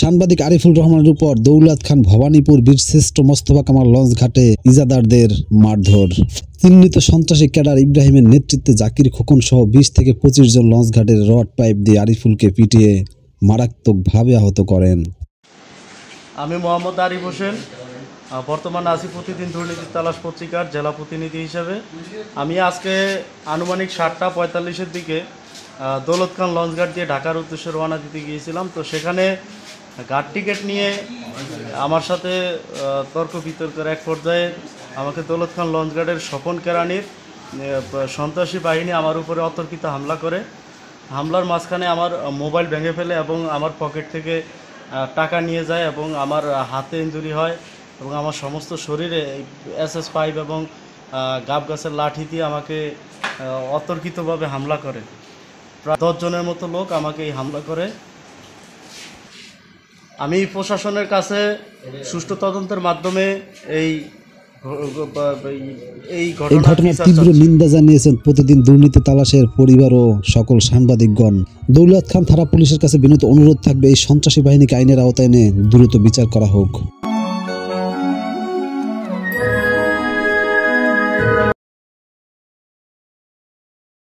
সাংবাদিক আরিফুল রহমানের উপর দৌলত খান ভবানীপুর বীরশ্রেষ্ঠ মোস্তফা কামাল লঞ্চ ঘাটে ইজাদারদের মারধর। চিহ্নিত সন্ত্রাসী ক্যাডার ইব্রাহিমের নেতৃত্বে জাকির খোকন সহ ২০ থেকে ২৫ জন লঞ্চ ঘাটের রড পাইপ দিয়ে আরিফুলকে পিটিয়ে মারাত্মকভাবে আহত করেন। আমি মোহাম্মদ আরিফ হোসেন, বর্তমানে আছি প্রতিদিন দুর্নীতি তালাশ পত্রিকার জেলা প্রতিনিধি হিসেবে। আমি আজকে আনুমানিক ৭টা ৪৫-এর দিকে দৌলত খান লঞ্চ ঘাট দিয়ে ঢাকার উদ্দেশ্যে রওনা দিতে গিয়েছিলাম। তো সেখানে ঘাট টিকিট নিয়ে আমার সাথে তর্ক বিতর্কের এক পর্যায়ে আমাকে দৌলত খান লঞ্চ ঘাটের স্বপন কেরানির সন্ত্রাসী বাহিনী আমার উপরে অতর্কিত হামলা করে। হামলার মাঝখানে আমার মোবাইল ভেঙে ফেলে এবং আমার পকেট থেকে টাকা নিয়ে যায় এবং আমার হাতে ইনজুরি হয় এবং আমার সমস্ত শরীরে SS পাইপ এবং গাব গাছের লাঠি দিয়ে আমাকে অতর্কিতভাবে হামলা করে। প্রায় 10 জনের মতো লোক আমাকে এই হামলা করে। আমি প্রশাসনের কাছে সুষ্ঠু তদন্তের মাধ্যমে এই ঘটনার তীব্র নিন্দা জানিয়েছেন প্রতিদিন দুর্নীতি তালাশের পরিবার ও সকল সাংবাদিকগণ। দৌলত খান থানা পুলিশের কাছে বিনীত অনুরোধ থাকবে, এই সন্ত্রাসী বাহিনীকে আইনের আওতায় এনে দ্রুত বিচার করা হোক।